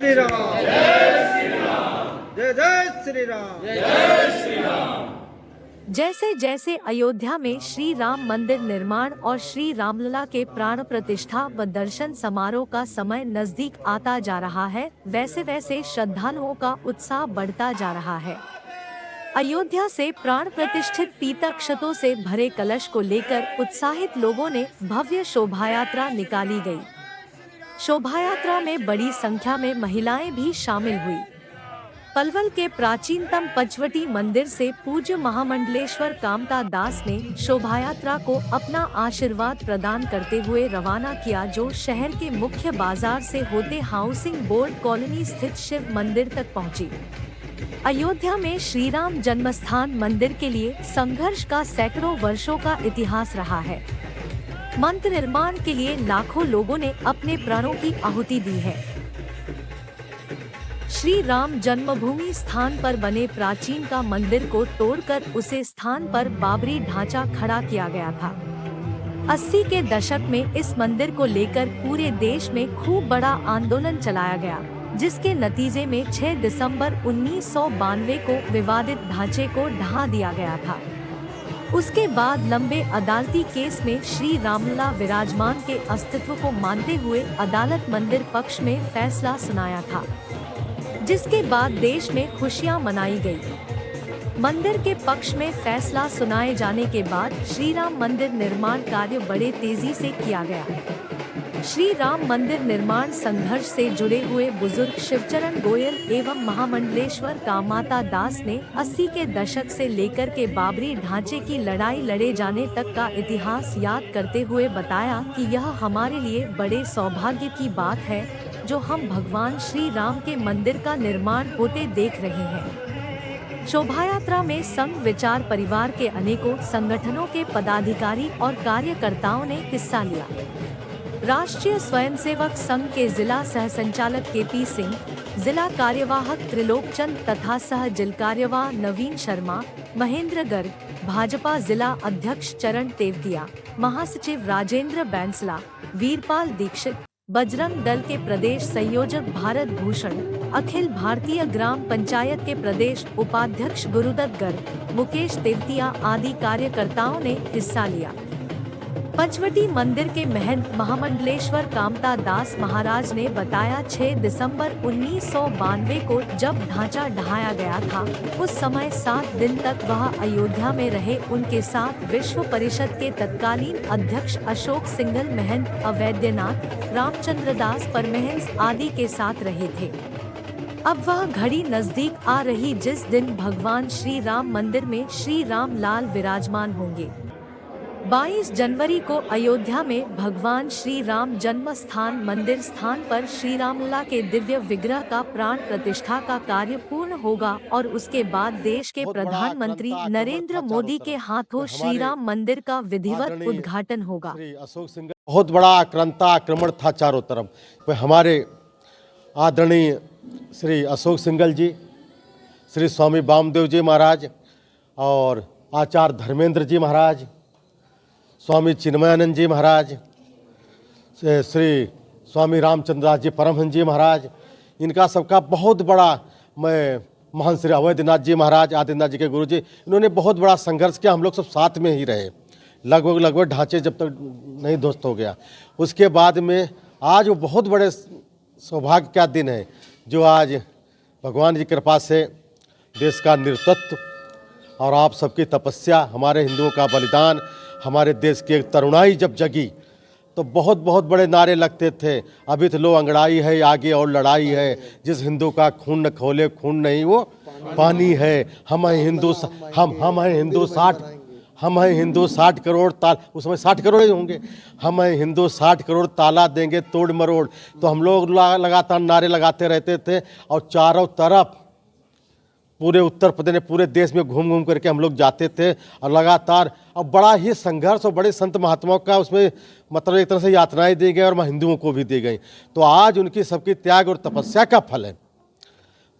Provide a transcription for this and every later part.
श्री राम, जय जय श्री राम, जय श्री राम। जैसे जैसे अयोध्या में श्री राम मंदिर निर्माण और श्री रामलला के प्राण प्रतिष्ठा व दर्शन समारोह का समय नजदीक आता जा रहा है, वैसे वैसे श्रद्धालुओं का उत्साह बढ़ता जा रहा है। अयोध्या से प्राण प्रतिष्ठित पीतक्षतों से भरे कलश को लेकर उत्साहित लोगों ने भव्य शोभायात्रा निकाली गई। शोभायात्रा में बड़ी संख्या में महिलाएं भी शामिल हुई। पलवल के प्राचीनतम पंचवटी मंदिर से पूज्य महामंडलेश्वर कामता दास ने शोभायात्रा को अपना आशीर्वाद प्रदान करते हुए रवाना किया, जो शहर के मुख्य बाजार से होते हाउसिंग बोर्ड कॉलोनी स्थित शिव मंदिर तक पहुंची। अयोध्या में श्री राम जन्मस्थान मंदिर के लिए संघर्ष का सैकड़ों वर्षों का इतिहास रहा है। मंदिर निर्माण के लिए लाखों लोगों ने अपने प्राणों की आहुति दी है। श्री राम जन्मभूमि स्थान पर बने प्राचीन का मंदिर को तोड़कर उसे स्थान पर बाबरी ढांचा खड़ा किया गया था। 80 के दशक में इस मंदिर को लेकर पूरे देश में खूब बड़ा आंदोलन चलाया गया, जिसके नतीजे में 6 दिसंबर 1992 को विवादित ढांचे को ढहा दिया गया था। उसके बाद लंबे अदालती केस में श्री रामलला विराजमान के अस्तित्व को मानते हुए अदालत मंदिर पक्ष में फैसला सुनाया था, जिसके बाद देश में खुशियां मनाई गई। मंदिर के पक्ष में फैसला सुनाए जाने के बाद श्री राम मंदिर निर्माण कार्य बड़े तेजी से किया गया। श्री राम मंदिर निर्माण संघर्ष से जुड़े हुए बुजुर्ग शिवचरण गोयल एवं महामंडलेश्वर कामता दास ने 80 के दशक से लेकर के बाबरी ढांचे की लड़ाई लड़े जाने तक का इतिहास याद करते हुए बताया कि यह हमारे लिए बड़े सौभाग्य की बात है, जो हम भगवान श्री राम के मंदिर का निर्माण होते देख रहे हैं। शोभायात्रा में संघ विचार परिवार के अनेकों संगठनों के पदाधिकारी और कार्यकर्ताओं ने हिस्सा लिया। राष्ट्रीय स्वयंसेवक संघ के जिला सह संचालक केपी सिंह, जिला कार्यवाहक त्रिलोक चंद तथा सह जिला कार्यवाह नवीन शर्मा, महेंद्र गर्ग, भाजपा जिला अध्यक्ष चरण तेवतिया, महासचिव राजेंद्र बैंसला, वीरपाल दीक्षित, बजरंग दल के प्रदेश संयोजक भारत भूषण, अखिल भारतीय ग्राम पंचायत के प्रदेश उपाध्यक्ष गुरुदत्त गर्ग, मुकेश तेवतिया आदि कार्यकर्ताओं ने हिस्सा लिया। पंचवटी मंदिर के महंत महामंडलेश्वर कामता दास महाराज ने बताया, 6 दिसंबर 1992 को जब ढांचा ढहाया गया था, उस समय 7 दिन तक वह अयोध्या में रहे। उनके साथ विश्व परिषद के तत्कालीन अध्यक्ष अशोक सिंघल, महंत अवैद्यनाथ, रामचंद्र दास परमहंस आदि के साथ रहे थे। अब वह घड़ी नजदीक आ रही जिस दिन भगवान श्री राम मंदिर में श्री राम लाल विराजमान होंगे। 22 जनवरी को अयोध्या में भगवान श्री राम जन्म स्थान मंदिर स्थान पर श्री रामलला के दिव्य विग्रह का प्राण प्रतिष्ठा का कार्य पूर्ण होगा और उसके बाद देश के प्रधानमंत्री नरेंद्र मोदी के हाथों श्री राम मंदिर का विधिवत उद्घाटन होगा। बहुत बड़ा आक्रांता आक्रमण था चारों तरफ। हमारे आदरणीय श्री अशोक सिंघल जी, श्री स्वामी वामदेव जी महाराज और आचार्य धर्मेंद्र जी महाराज, स्वामी चिन्मयानंद जी महाराज, श्री स्वामी रामचंद्र दास जी परमहंस जी महाराज, इनका सबका बहुत बड़ा, मैं महान श्री अवैधनाथ जी महाराज, आदिनाथ जी के गुरु जी, इन्होंने बहुत बड़ा संघर्ष किया। हम लोग सब साथ में ही रहे, लगभग ढांचे जब तक नहीं ध्वस्त हो गया। उसके बाद में आज वो बहुत बड़े सौभाग्य का दिन है, जो आज भगवान की कृपा से देश का नेतृत्व और आप सबकी तपस्या, हमारे हिंदुओं का बलिदान, हमारे देश की एक तरुणाई जब जगी तो बहुत बहुत बड़े नारे लगते थे। अभी तो लो अंगड़ाई है, आगे और लड़ाई है, जिस हिंदू का खून न खोले खून नहीं वो पानी है। हम हैं हिंदू, हम हैं हिंदू 60, हम हैं हिंदू 60 करोड़ ताल, उस समय 60 करोड़ ही होंगे। हम हैं हिंदू 60 करोड़ ताला देंगे तोड़ मरोड़। तो हम लोग लगातार नारे लगाते रहते थे और चारों तरफ पूरे उत्तर प्रदेश में, पूरे देश में घूम घूम करके हम लोग जाते थे और लगातार, और बड़ा ही संघर्ष और बड़े संत महात्माओं का उसमें मतलब एक तरह से यातनाएं दी गई और हिंदुओं को भी दी गई। तो आज उनकी सबकी त्याग और तपस्या का फल है।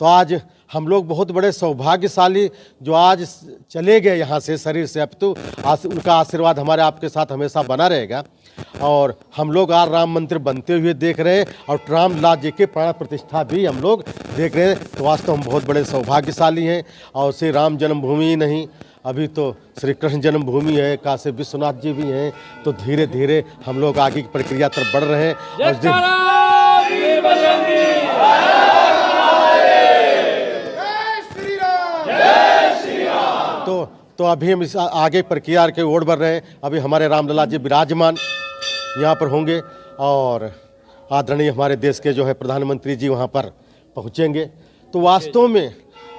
तो आज हम लोग बहुत बड़े सौभाग्यशाली जो आज चले गए यहाँ से शरीर से, अब तो उनका आशीर्वाद हमारे आपके साथ हमेशा बना रहेगा। और हम लोग आज राम मंदिर बनते हुए देख रहे हैं और रामलला जी के प्राण प्रतिष्ठा भी हम लोग देख रहे हैं। तो वास्तव हम बहुत बड़े सौभाग्यशाली हैं। और श्री राम जन्मभूमि ही नहीं, अभी तो श्री कृष्ण जन्मभूमि है, काशी विश्वनाथ जी भी हैं। तो धीरे धीरे हम लोग आगे की प्रक्रिया तरफ बढ़ रहे हैं। तो अभी हम इस आगे प्रक्रिया के ओर बढ़ रहे हैं। अभी हमारे रामलला जी विराजमान यहाँ पर होंगे और आदरणीय हमारे देश के जो है प्रधानमंत्री जी वहाँ पर पहुँचेंगे। तो वास्तव में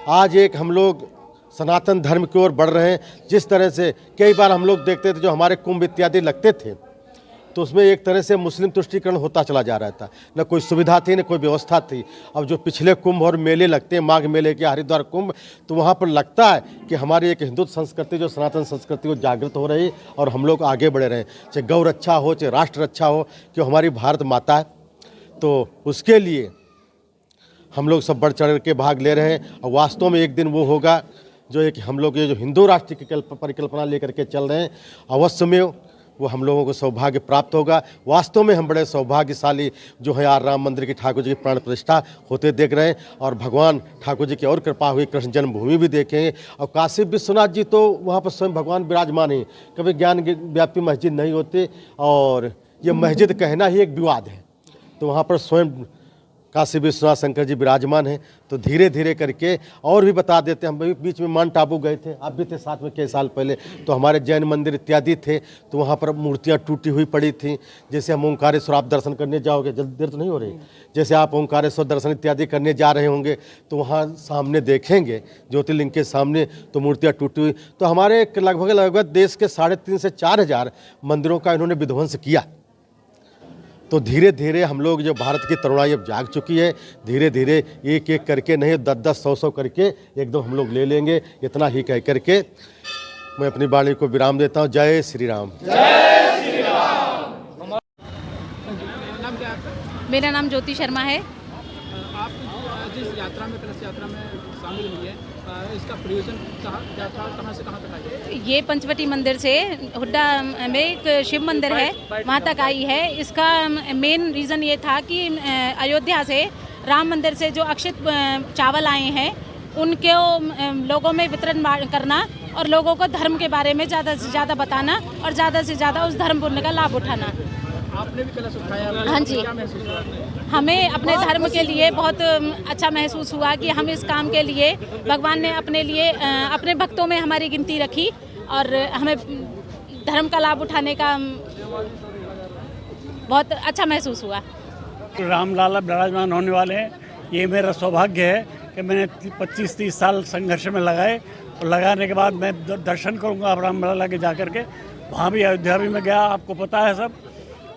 आज एक हम लोग सनातन धर्म की ओर बढ़ रहे हैं। जिस तरह से कई बार हम लोग देखते थे जो हमारे कुंभ इत्यादि लगते थे, तो उसमें एक तरह से मुस्लिम तुष्टीकरण होता चला जा रहा था, न कोई सुविधा थी न कोई व्यवस्था थी। अब जो पिछले कुंभ और मेले लगते हैं, माघ मेले के, हरिद्वार कुंभ, तो वहाँ पर लगता है कि हमारी एक हिंदू संस्कृति जो सनातन संस्कृति वो जागृत हो रही और हम लोग आगे बढ़ रहे हैं। चाहे गौ रक्षा हो, चाहे राष्ट्र रक्षा हो, कि हमारी भारत माता है। तो उसके लिए हम लोग सब बढ़ चढ़ के भाग ले रहे हैं। और वास्तव में एक दिन वो होगा जो एक हम लोग ये जो हिंदू राष्ट्र की परिकल्पना लेकर के चल रहे हैं, अवश्य में वो हम लोगों को सौभाग्य प्राप्त होगा। वास्तव में हम बड़े सौभाग्यशाली जो है आज राम मंदिर की ठाकुर जी की प्राण प्रतिष्ठा होते देख रहे हैं। और भगवान ठाकुर जी की और कृपा हुई, कृष्ण जन्मभूमि भी देखेंगे। और काशी विश्वनाथ जी तो वहाँ पर स्वयं भगवान विराजमान ही, कभी ज्ञान व्यापी मस्जिद नहीं होती और ये मस्जिद कहना ही एक विवाद है। तो वहाँ पर स्वयं काशी विश्वनाथ शंकर जी विराजमान हैं। तो धीरे धीरे करके और भी बता देते हैं। हम भी बीच में माउंट आबू गए थे, आप भी थे साथ में कई साल पहले। तो हमारे जैन मंदिर इत्यादि थे, तो वहाँ पर मूर्तियाँ टूटी हुई पड़ी थी। जैसे हम ओंकारेश्वर आप दर्शन करने जाओगे, जल्दी देर तो नहीं हो रही, जैसे आप ओंकारेश्वर दर्शन इत्यादि करने जा रहे होंगे तो वहाँ सामने देखेंगे ज्योतिर्लिंग के सामने तो मूर्तियाँ टूटी हुई। तो हमारे लगभग देश के 3,500 से 4,000 मंदिरों का इन्होंने विध्वंस किया। तो धीरे धीरे हम लोग जो भारत की तरुणाई अब जाग चुकी है, धीरे धीरे एक एक करके नहीं 10-10, 100-100 करके एकदम हम लोग ले लेंगे। इतना ही कह करके मैं अपनी वाणी को विराम देता हूँ। जय श्री राम। जय श्री राम। मेरा नाम ज्योति शर्मा है। आप जिस यात्रा में, कलश यात्रा में शामिल हुई है, इसका प्रयोजन यात्रा कहाँ से कहाँ तक आई है? ये पंचवटी मंदिर से हुड्डा में एक शिव मंदिर है, वहाँ तक आई है। इसका मेन रीज़न ये था कि अयोध्या से राम मंदिर से जो अक्षित चावल आए हैं उनके लोगों में वितरण करना और लोगों को धर्म के बारे में ज़्यादा से ज़्यादा बताना और ज़्यादा से ज़्यादा उस धर्म पुण्य का लाभ उठाना। आपने भी कलश उठाया? हाँ जी। क्या महसूस हुआ? हमें अपने धर्म के लिए बहुत अच्छा महसूस हुआ कि हम इस काम के लिए भगवान ने अपने लिए अपने भक्तों में हमारी गिनती रखी और हमें धर्म का लाभ उठाने का बहुत अच्छा महसूस हुआ। रामलला विराजमान होने वाले हैं, ये मेरा सौभाग्य है कि मैंने 25-30 साल संघर्ष में लगाए और लगाने के बाद मैं दर्शन करूंगा अब रामलला के जा कर के। वहाँ भी अयोध्या भी मैं गया, आपको पता है सब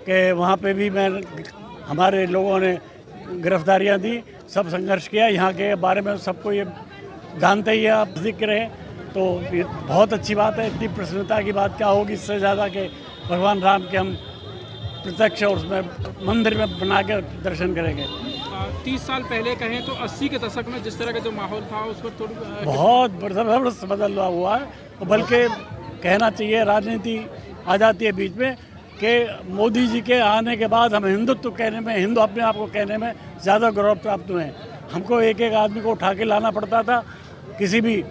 कि वहाँ पे भी मैं हमारे लोगों ने गिरफ्तारियाँ दी, सब संघर्ष किया। यहाँ के बारे में सबको ये जानते ही है, आप जिक्र है, तो ये बहुत अच्छी बात है। इतनी प्रसन्नता की बात क्या होगी इससे ज़्यादा कि भगवान राम के हम प्रत्यक्ष और उसमें मंदिर में बना के दर्शन करेंगे। 30 साल पहले कहें तो 80 के दशक में जिस तरह का जो माहौल था उस पर थोड़ी बहुत ज़बरदस्त बदलाव हुआ है। बल्कि कहना चाहिए राजनीति आ जाती है बीच में कि मोदी जी के आने के बाद हम हिंदुत्व कहने में, हिंदू अपने आप को कहने में ज़्यादा गौरव प्राप्त हुए हैं। हमको एक एक आदमी को उठा के लाना पड़ता था, किसी भी,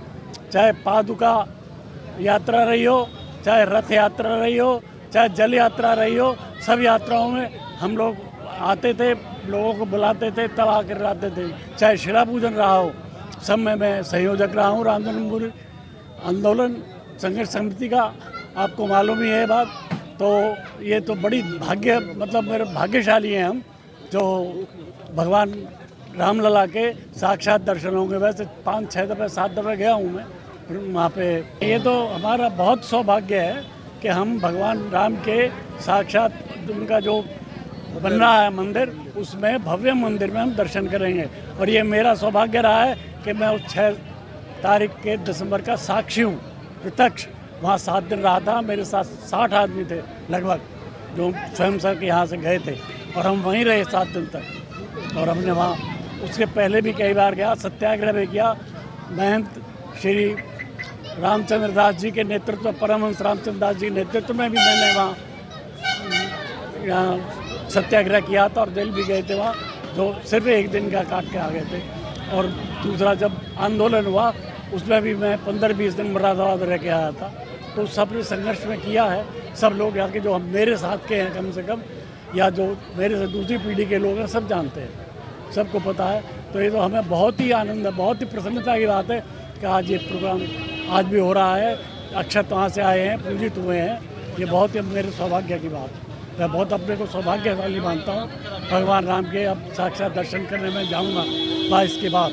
चाहे पादुका यात्रा रही हो, चाहे रथ यात्रा रही हो, चाहे जल यात्रा रही हो, सब यात्राओं में हम लोग आते थे, लोगों को बुलाते थे, तब आकर आते थे। चाहे शिला पूजन रहा हो, सब में मैं संयोजक रहा हूँ। राम जन्मभूमि आंदोलन संघर्ष समिति का आपको मालूम ही है बात। तो ये तो बड़ी भाग्य, मतलब मेरे भाग्यशाली हैं हम जो भगवान रामलला के साक्षात दर्शन होंगे। वैसे 5-6 दफ़े 7 दफ़े गया हूँ मैं वहाँ पे। ये तो हमारा बहुत सौभाग्य है कि हम भगवान राम के साक्षात उनका जो बन रहा है मंदिर, उसमें भव्य मंदिर में हम दर्शन करेंगे। और ये मेरा सौभाग्य रहा है कि मैं उस 6 तारीख के दिसंबर का साक्षी हूँ, प्रत्यक्ष। वहाँ 7 दिन रहा था, मेरे साथ 60 आदमी थे लगभग जो स्वयं सर के यहाँ से गए थे और हम वहीं रहे 7 दिन तक। और हमने वहाँ उसके पहले भी कई बार गया, सत्याग्रह भी किया। महंत श्री रामचंद्र दास जी के नेतृत्व, परमहंस रामचंद्र दास जी के नेतृत्व में भी मैंने वहाँ सत्याग्रह किया था और जेल भी गए थे वहाँ, जो सिर्फ एक दिन का काट के आ गए थे। और दूसरा जब आंदोलन हुआ उसमें भी मैं 15-20 दिन मुरादाबाद रह के आया था। तो सबने संघर्ष में किया है। सब लोग यहाँ के जो मेरे साथ के हैं कम से कम, या जो मेरे से दूसरी पीढ़ी के लोग हैं, सब जानते हैं, सबको पता है। तो ये तो हमें बहुत ही आनंद है, बहुत ही प्रसन्नता की बात है कि आज ये प्रोग्राम आज भी हो रहा है। अक्षत वहाँ से आए हैं, पूजित हुए हैं, ये बहुत ही मेरे सौभाग्य की बात है। मैं बहुत अपने को सौभाग्यशाली मानता हूँ। भगवान राम के अब साक्षात दर्शन करने में जाऊँगा 22 के बाद,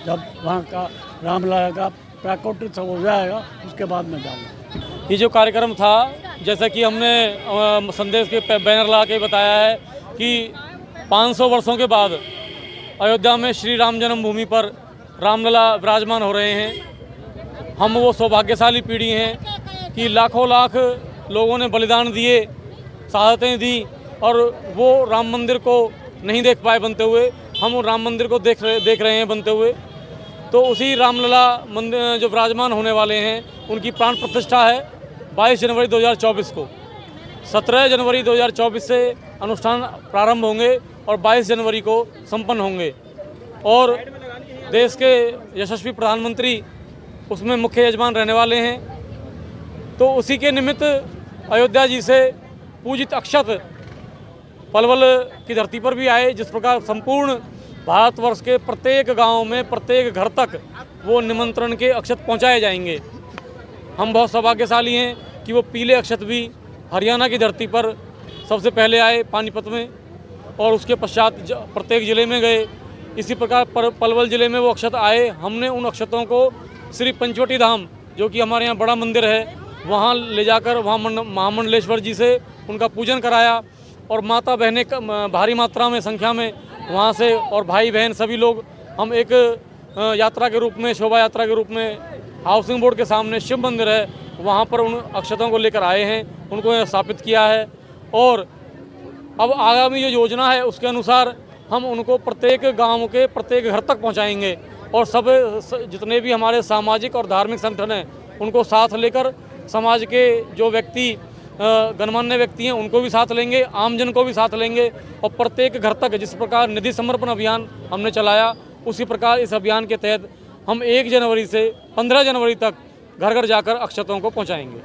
जब वहाँ का रामलला का प्राकोटोत्सव हो जाएगा, उसके बाद मैं जाऊँगा। ये जो कार्यक्रम था, जैसा कि हमने संदेश के बैनर लगा के बताया है कि 500 वर्षों के बाद अयोध्या में श्री राम जन्मभूमि पर रामलला विराजमान हो रहे हैं। हम वो सौभाग्यशाली पीढ़ी हैं कि लाखों लाख लोगों ने बलिदान दिए, शहादतें दी, और वो राम मंदिर को नहीं देख पाए बनते हुए, हम राम मंदिर को देख रहे हैं बनते हुए। तो उसी रामलला मंदिर जो विराजमान होने वाले हैं, उनकी प्राण प्रतिष्ठा है 22 जनवरी 2024 को। 17 जनवरी 2024 से अनुष्ठान प्रारंभ होंगे और 22 जनवरी को संपन्न होंगे। और देश के यशस्वी प्रधानमंत्री उसमें मुख्य यजमान रहने वाले हैं। तो उसी के निमित्त अयोध्या जी से पूजित अक्षत पलवल की धरती पर भी आए। जिस प्रकार संपूर्ण भारतवर्ष के प्रत्येक गांव में, प्रत्येक घर तक वो निमंत्रण के अक्षत पहुंचाए जाएंगे। हम बहुत सौभाग्यशाली हैं कि वो पीले अक्षत भी हरियाणा की धरती पर सबसे पहले आए पानीपत में, और उसके पश्चात प्रत्येक ज़िले में गए। इसी प्रकार पलवल ज़िले में वो अक्षत आए। हमने उन अक्षतों को श्री पंचवटी धाम, जो कि हमारे यहाँ बड़ा मंदिर है, वहाँ ले जाकर वहाँ महामंडलेश्वर जी से उनका पूजन कराया। और माता बहनें भारी मात्रा में संख्या में वहाँ से, और भाई बहन सभी लोग, हम एक यात्रा के रूप में, शोभा यात्रा के रूप में हाउसिंग बोर्ड के सामने शिव मंदिर है, वहाँ पर उन अक्षतों को लेकर आए हैं, उनको स्थापित किया है। और अब आगामी जो योजना है उसके अनुसार हम उनको प्रत्येक गांव के प्रत्येक घर तक पहुंचाएंगे। और सब जितने भी हमारे सामाजिक और धार्मिक संगठन हैं, उनको साथ लेकर समाज के जो व्यक्ति गणमान्य व्यक्ति हैं, उनको भी साथ लेंगे, आमजन को भी साथ लेंगे। और प्रत्येक घर तक, जिस प्रकार निधि समर्पण अभियान हमने चलाया, उसी प्रकार इस अभियान के तहत हम 1 जनवरी से 15 जनवरी तक घर घर जाकर अक्षतों को पहुंचाएंगे।